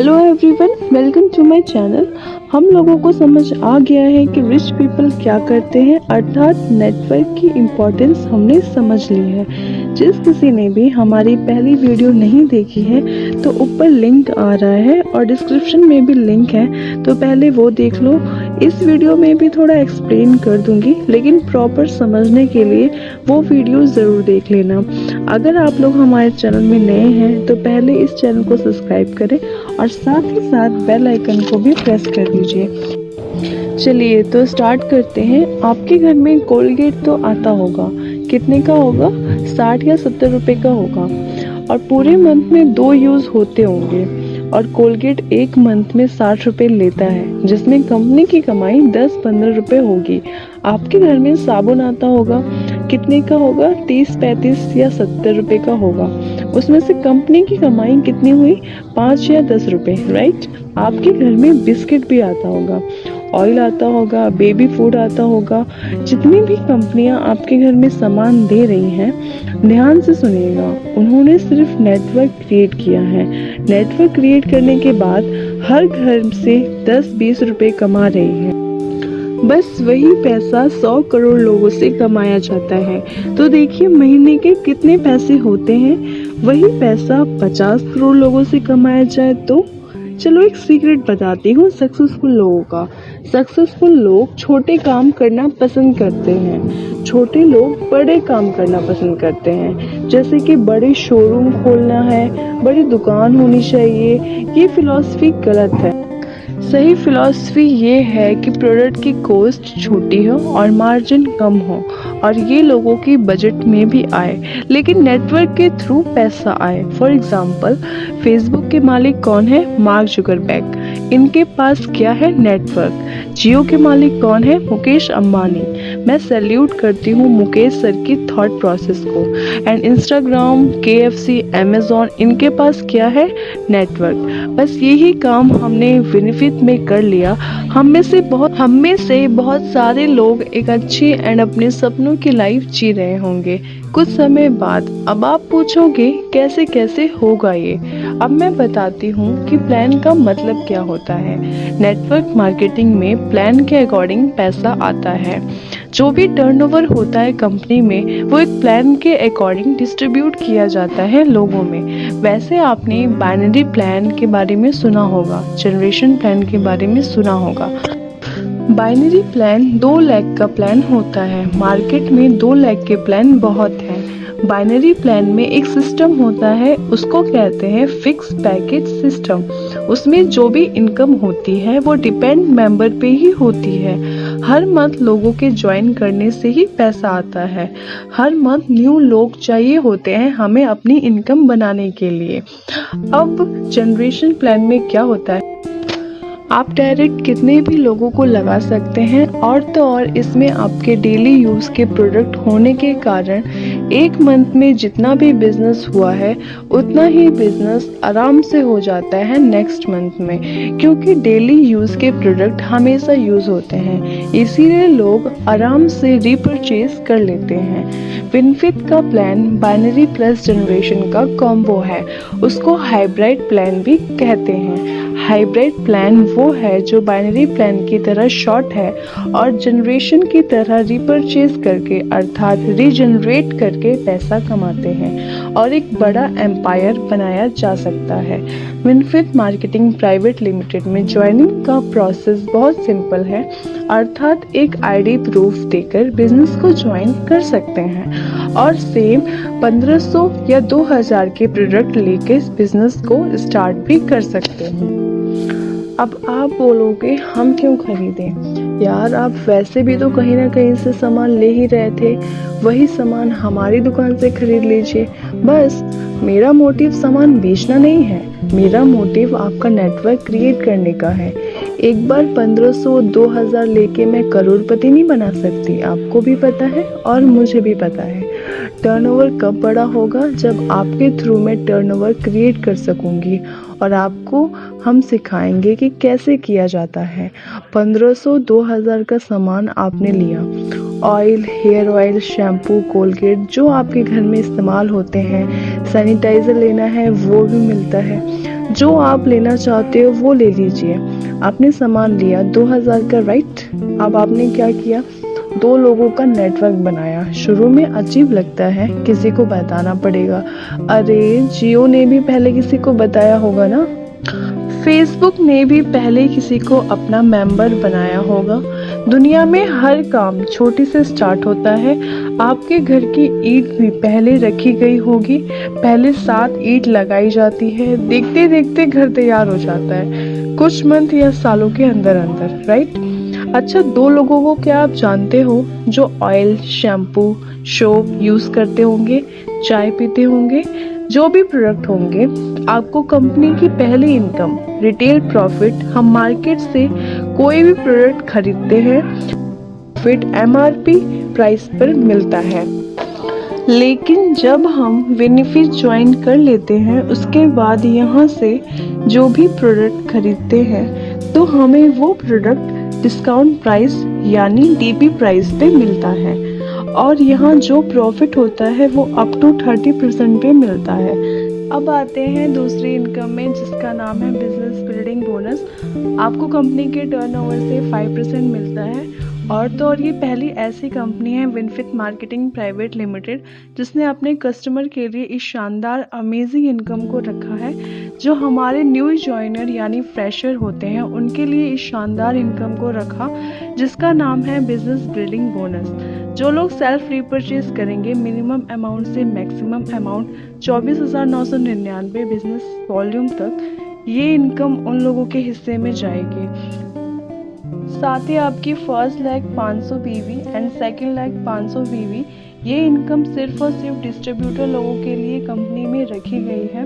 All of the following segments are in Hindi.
Hello everyone, welcome to my channel. हम लोगों को समझ आ गया है कि रिच पीपल क्या करते हैं, अर्थात नेटवर्क की इम्पोर्टेंस हमने समझ ली है। जिस किसी ने भी हमारी पहली वीडियो नहीं देखी है तो ऊपर लिंक आ रहा है और डिस्क्रिप्शन में भी लिंक है, तो पहले वो देख लो। इस वीडियो में भी थोड़ा एक्सप्लेन कर दूंगी, लेकिन प्रॉपर समझने के लिए वो वीडियो ज़रूर देख लेना। अगर आप लोग हमारे चैनल में नए हैं तो पहले इस चैनल को सब्सक्राइब करें और साथ ही साथ बेल आइकन को भी प्रेस कर दीजिए। चलिए तो स्टार्ट करते हैं। आपके घर में कोलगेट तो आता होगा, कितने का होगा? 60 या 70 रुपए का होगा और पूरे मंथ में 2 यूज़ होते होंगे और कोलगेट एक मंथ में 60 रुपए लेता है, जिसमें कंपनी की कमाई 10-15 रुपए होगी। आपके घर में साबुन आता होगा, कितने का होगा? 30-35 या 70 रुपए का होगा। उसमें से कंपनी की कमाई कितनी हुई? 5 या 10 रुपए, राइट। आपके घर में बिस्किट भी आता होगा, ऑयल आता होगा, बेबी फूड आता होगा। जितनी भी कंपनियां आपके घर में सामान दे रही हैं, ध्यान से सुनिएगा, उन्होंने सिर्फ नेटवर्क क्रिएट किया है। नेटवर्क क्रिएट करने के बाद हर घर से 10-20 रुपए कमा रही है। बस वही पैसा 100 करोड़ लोगों से कमाया जाता है। तो देखिए महीने के कितने पैसे होते हैं। वही पैसा 50 करोड़ लोगों से कमाया जाए तो चलो एक सीक्रेट बताती हूँ सक्सेसफुल लोगों का। सक्सेसफुल लोग छोटे काम करना पसंद करते हैं, छोटे लोग बड़े काम करना पसंद करते हैं। जैसे कि बड़े शोरूम खोलना है, बड़ी दुकान होनी चाहिए। ये फिलॉसफी गलत है। सही फिलॉसफी ये है कि प्रोडक्ट की कॉस्ट छोटी हो और मार्जिन कम हो और ये लोगों की बजट में भी आए, लेकिन नेटवर्क के थ्रू पैसा आए। फॉर एग्जांपल, फेसबुक के मालिक कौन है? Mark Zuckerberg. इनके पास क्या है? नेटवर्क। जियो के मालिक कौन है? मुकेश अंबानी। मैं सैल्यूट करती हूँ मुकेश सर की थॉट प्रोसेस को। एंड इंस्टाग्राम, KFC, अमेजोन, इनके पास क्या है? नेटवर्क। बस यही काम हमने बेनिफिट में कर लिया। हम में से बहुत सारे लोग एक अच्छी एंड अपने सपनों की लाइफ जी रहे होंगे कुछ समय बाद। अब आप पूछोगे कैसे कैसे होगा ये। अब मैं बताती हूँ कि प्लान का मतलब क्या होता है। नेटवर्क मार्केटिंग में प्लान के अकॉर्डिंग पैसा आता है। जो भी टर्नओवर होता है कंपनी में, वो एक प्लान के अकॉर्डिंग डिस्ट्रीब्यूट किया जाता है लोगों में। वैसे आपने बाइनरी प्लान के बारे में सुना होगा, जनरेशन प्लान के बारे में सुना होगा। बाइनरी प्लान 2 लाख का प्लान होता है। मार्केट में 2 लाख के प्लान बहुत हैं। बाइनरी प्लान में एक सिस्टम होता है, उसको कहते हैं फिक्स पैकेज सिस्टम। उसमें जो भी इनकम होती है वो डिपेंड मेंबर पे ही होती है। हर मंथ लोगों के ज्वाइन करने से ही पैसा आता है। हर मंथ न्यू लोग चाहिए होते हैं हमें अपनी इनकम बनाने के लिए। अब जनरेशन प्लान में क्या होता है, आप डायरेक्ट कितने भी लोगों को लगा सकते हैं और तो और इसमें आपके डेली यूज़ के प्रोडक्ट होने के कारण एक मंथ में जितना भी बिजनेस हुआ है उतना ही बिजनेस आराम से हो जाता है नेक्स्ट मंथ में, क्योंकि डेली यूज़ के प्रोडक्ट हमेशा यूज़ होते हैं। इसीलिए लोग आराम से रीपरचेज कर लेते हैं। बेनिफिट का प्लान बाइनरी प्लस जनरेशन का कॉम्बो है, उसको हाइब्रिड प्लान भी कहते हैं। हाइब्रिड प्लान वो है जो बाइनरी प्लान की तरह शॉर्ट है और जनरेशन की तरह रिपरचेज करके अर्थात रीजनरेट करके पैसा कमाते हैं और एक बड़ा एम्पायर बनाया जा सकता है। विनफिट मार्केटिंग प्राइवेट लिमिटेड में ज्वाइनिंग का प्रोसेस बहुत सिंपल है, अर्थात एक ID प्रूफ देकर बिजनेस को ज्वाइन कर सकते हैं और सेम 1500 या 2000 के प्रोडक्ट लेके इस बिजनेस को स्टार्ट भी कर सकते हैं। अब आप बोलोगे हम क्यों खरीदें? यार आप वैसे भी तो कहीं ना कहीं से सामान ले ही रहे थे, वही सामान हमारी दुकान से खरीद लीजिए। बस मेरा मोटिव सामान बेचना नहीं है, मेरा मोटिव आपका नेटवर्क क्रिएट करने का है। एक बार 1500-2000 लेके मैं करोड़पति नहीं बना सकती, आपको भी पता है और मुझे भी पता है। टर्नओवर कब बड़ा होगा? जब आपके थ्रू मैं टर्नओवर क्रिएट कर सकूंगी और आपको हम सिखाएंगे कि कैसे किया जाता है। 1500-2000 का सामान आपने लिया, oil, hair oil, shampoo, Colgate जो आपके घर में इस्तेमाल होते हैं, सैनिटाइज़र लेना है वो भी मिलता है। जो आप लेना चाहते हो वो ले लीजिए। आपने सामान लिया 2000 का, राइट। अब आपने क्या किया, 2 लोगों का नेटवर्क बनाया। शुरू में अजीब लगता है, किसी को बताना पड़ेगा। अरे जियो ने भी पहले किसी को बताया होगा ना, फेसबुक ने भी पहले किसी को अपना मेंबर बनाया होगा। दुनिया में हर काम छोटी से स्टार्ट होता है। आपके घर की ईंट भी पहले रखी गई होगी, पहले 7 ईंट लगाई जाती है, देखते देखते घर तैयार हो जाता है कुछ मंथ या सालों के अंदर अंदर, राइट। अच्छा, 2 लोगों को क्या आप जानते हो जो ऑयल, शैम्पू, सोप यूज करते होंगे, चाय पीते होंगे, जो भी प्रोडक्ट होंगे। आपको कंपनी की पहली इनकम, रिटेल प्रॉफिट, हम मार्केट से कोई भी प्रोडक्ट खरीदते हैं, प्रॉफिट एमआरपी प्राइस पर मिलता है। लेकिन जब हम बेनिफिट ज्वाइन कर लेते हैं, उसके बाद यहाँ से जो भी प्रोडक्ट खरीदते हैं तो हमें वो प्रोडक्ट डिस्काउंट प्राइस यानी डीपी प्राइस पे मिलता है, और यहाँ जो प्रॉफिट होता है वो अप टू 30% पे मिलता है। अब आते हैं दूसरी इनकम में, जिसका नाम है बिजनेस बिल्डिंग बोनस। आपको कंपनी के टर्नओवर से 5% मिलता है। और ये पहली ऐसी कंपनी है, विनफिट मार्केटिंग प्राइवेट लिमिटेड, जिसने अपने कस्टमर के लिए इस शानदार अमेजिंग इनकम को रखा है। जो हमारे न्यू जॉइनर यानी फ्रेशर होते हैं उनके लिए इस शानदार इनकम को रखा, जिसका नाम है बिजनेस बिल्डिंग बोनस। जो लोग सेल्फ रीपरचेज करेंगे मिनिमम अमाउंट से मैक्सिमम अमाउंट 24,999 बिजनेस वॉल्यूम तक, ये इनकम उन लोगों के हिस्से में जाएगी। साथ ही आपकी फर्स्ट लैग 500 बीवी एंड सेकंड लैग 500 बीवी, ये इनकम सिर्फ और सिर्फ डिस्ट्रीब्यूटर लोगों के लिए कंपनी में रखी गई है।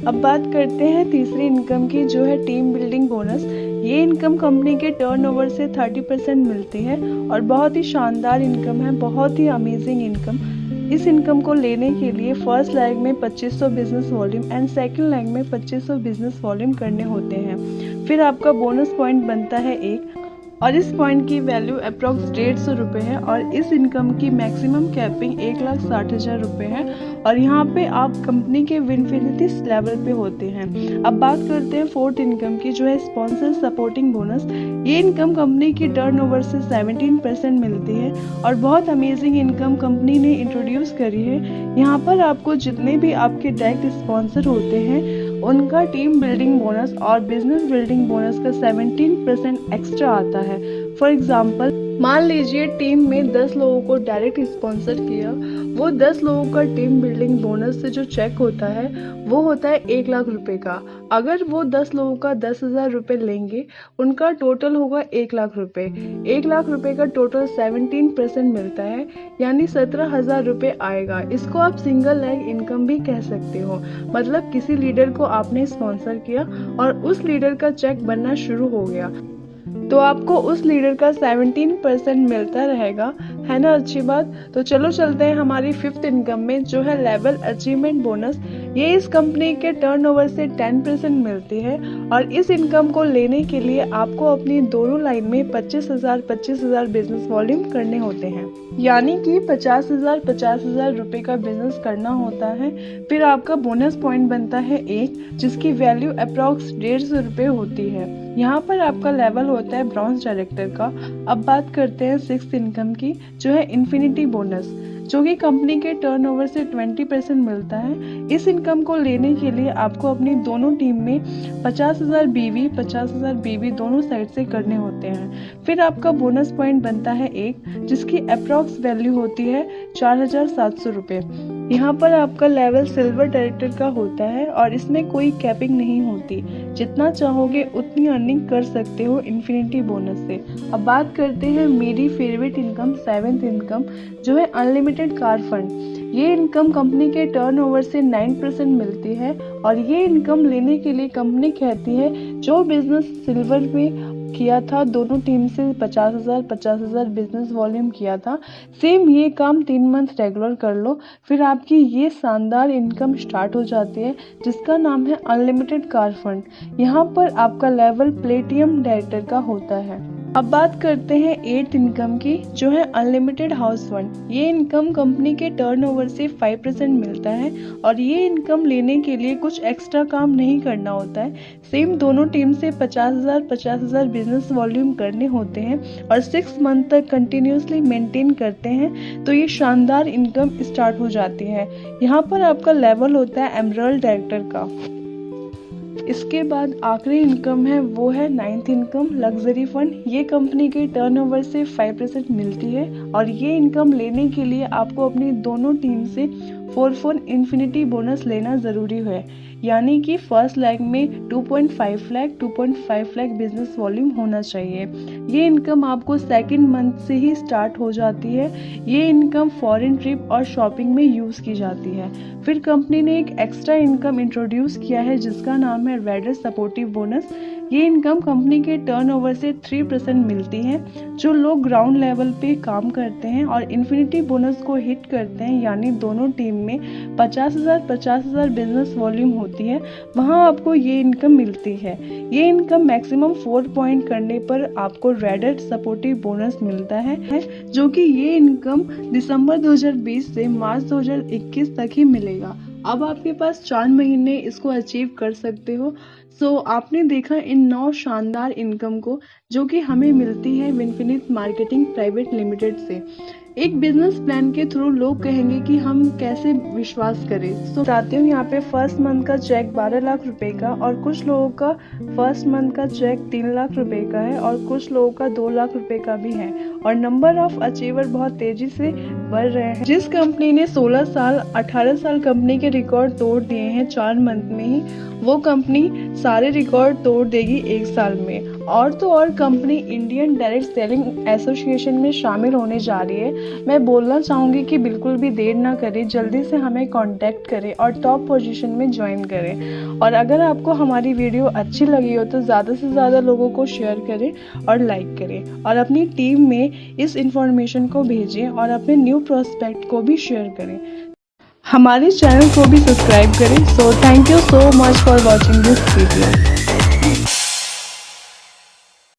अब बात करते हैं तीसरी इनकम की, जो है टीम बिल्डिंग बोनस। ये इनकम कंपनी के टर्नओवर से 30% मिलती है और बहुत ही शानदार इनकम है, बहुत ही अमेजिंग इनकम। इस इनकम को लेने के लिए फर्स्ट लैग में 2500 business volume and second lag में 2500 बिजनेस वॉल्यूम करने होते हैं। फिर आपका बोनस पॉइंट बनता है 1, और इस पॉइंट की वैल्यू अप्रॉक्स 150 रुपये है, और इस इनकम की मैक्सिमम कैपिंग 1,60,000 रुपये है, और यहाँ पे आप कंपनी के विनफिनिटी लेवल पे होते हैं। अब बात करते हैं फोर्थ इनकम की, जो है स्पॉन्सर सपोर्टिंग बोनस। ये इनकम कंपनी की टर्नओवर से 17% मिलती है, और बहुत अमेजिंग इनकम कंपनी ने इंट्रोड्यूस करी है। यहाँ पर आपको जितने भी आपके डायरेक्ट स्पॉन्सर होते हैं उनका टीम बिल्डिंग बोनस और बिजनेस बिल्डिंग बोनस का 17% एक्स्ट्रा आता है। फॉर एग्जाम्पल, मान लीजिए टीम में 10 लोगों को डायरेक्ट स्पॉन्सर किया, वो 10 लोगों का टीम बिल्डिंग बोनस से जो चेक होता है वो होता है 1 लाख रुपए का। अगर वो 10 लोगों का 10,000 रुपये लेंगे, उनका टोटल होगा 1 लाख रुपए। 1 लाख रुपए का टोटल 17% मिलता है, यानी 17,000 रुपये आएगा। इसको आप सिंगल लैग इनकम भी कह सकते हो। मतलब किसी लीडर को आपने स्पॉन्सर किया और उस लीडर का चेक बनना शुरू हो गया, तो आपको उस लीडर का 17% मिलता रहेगा, है ना अच्छी बात। तो चलो चलते हैं हमारी फिफ्थ इनकम में, जो है लेवल अचीवमेंट बोनस। ये इस कंपनी के टर्नओवर से 10% मिलती है, और इस इनकम को लेने के लिए आपको अपनी दोनों लाइन में 25,000 बिजनेस वॉल्यूम करने होते हैं, यानी कि 50,000 रुपए का बिजनेस करना होता है। फिर आपका बोनस पॉइंट बनता है 1, जिसकी वैल्यू अप्रॉक्स 150 रुपये होती है। यहाँ पर आपका लेवल होता है ब्रॉन्ज डायरेक्टर का। अब बात करते हैं सिक्स्थ इनकम की, जो है इन्फिनिटी बोनस, जो कि कंपनी के टर्नओवर से 20% मिलता है। इस इनकम को लेने के लिए आपको अपनी दोनों टीम में 50,000 बीवी दोनों साइड से करने होते हैं। फिर आपका बोनस पॉइंट बनता है 1, जिसकी अप्रॉक्स वैल्यू होती है 4,700 रुपये। यहाँ पर आपका लेवल सिल्वर डायरेक्टर का होता है, और इसमें कोई कैपिंग नहीं होती। जितना चाहोगे उतनी अर्निंग कर सकते हो इन्फिनिटी बोनस से। अब बात करते हैं मेरी फेवरेट इनकम, सेवेंथ इनकम, जो है अनलिमिटेड कार फंड। ये इनकम कंपनी के टर्नओवर से 9% मिलती है, और ये इनकम लेने के लिए कंपनी कहती है जो बिजनेस सिल्वर में किया था, दोनों टीम से 50,000 बिजनेस वॉल्यूम किया था, सेम ये काम 3 मंथ रेगुलर कर लो, फिर आपकी ये शानदार इनकम स्टार्ट हो जाती है, जिसका नाम है अनलिमिटेड कार फंड। यहाँ पर आपका लेवल प्लेटिनम डायरेक्टर का होता है। अब बात करते हैं 8th इनकम की, जो है अनलिमिटेड हाउस फंड। ये इनकम कंपनी के टर्नओवर से 5% मिलता है और ये इनकम लेने के लिए कुछ एक्स्ट्रा काम नहीं करना होता है। सेम दोनों टीम से 50,000 बिजनेस वॉल्यूम करने होते हैं और 6 मंथ तक कंटिन्यूसली मेंटेन करते हैं तो ये शानदार इनकम स्टार्ट हो जाती है। यहाँ पर आपका लेवल होता है एमरल्ड डायरेक्टर का। इसके बाद आखिरी इनकम है वो है 9th इनकम लग्जरी फंड। ये कंपनी के टर्नओवर से 5% मिलती है और ये इनकम लेने के लिए आपको अपनी दोनों टीम से 4 इन्फिनिटी बोनस लेना ज़रूरी है। यानी कि फर्स्ट लेग में 2.5 लाख बिजनेस वॉल्यूम होना चाहिए। ये इनकम आपको सेकंड मंथ से ही स्टार्ट हो जाती है। ये इनकम फॉरेन ट्रिप और शॉपिंग में यूज़ की जाती है। फिर कंपनी ने एक एक्स्ट्रा इनकम इंट्रोड्यूस किया है जिसका नाम है रैडर सपोर्टिव बोनस। ये इनकम कंपनी के टर्नओवर से 3% मिलती है। जो लोग ग्राउंड लेवल पे काम करते हैं और इन्फिनिटी बोनस को हिट करते हैं, यानी दोनों टीम में 50,000 बिजनेस वॉल्यूम होती है, वहाँ आपको ये इनकम मिलती है। ये इनकम मैक्सिमम 4 पॉइंट करने पर आपको रैडर सपोर्टिव बोनस मिलता है, जो कि ये इनकम दिसंबर 2020 से मार्च 2021 तक ही मिलेगा। अब आपके पास 4 महीने इसको अचीव कर सकते हो। सो आपने देखा इन 9 शानदार इनकम को जो कि हमें मिलती है विनफिनिट मार्केटिंग प्राइवेट लिमिटेड से। एक बिजनेस प्लान के थ्रू लोग कहेंगे कि हम कैसे विश्वास करें। तो बताती हूँ, यहाँ पे फर्स्ट मंथ का चेक 12 लाख रुपए का और कुछ लोगों का फर्स्ट मंथ का चेक 3 लाख रुपए का है और कुछ लोगों का 2 लाख रुपए का भी है और नंबर ऑफ अचीवर बहुत तेजी से बढ़ रहे हैं। जिस कंपनी ने 16 साल 18 साल कंपनी के रिकॉर्ड तोड़ दिए हैं 4 मंथ में ही, वो कंपनी सारे रिकॉर्ड तोड़ देगी 1 साल में। और तो और company Indian direct selling association में शामिल होने जा रही है। मैं बोलना चाहूँगी कि बिल्कुल भी देर ना करें, जल्दी से हमें कांटेक्ट करें और टॉप पोजीशन में ज्वाइन करें। और अगर आपको हमारी वीडियो अच्छी लगी हो तो ज़्यादा से ज़्यादा लोगों को शेयर करें और लाइक करें और अपनी टीम में इस इंफॉर्मेशन को भेजें और अपने न्यू प्रोस्पेक्ट को भी शेयर करें। हमारे चैनल को भी सब्सक्राइब करें। So thank you so much for watching this video.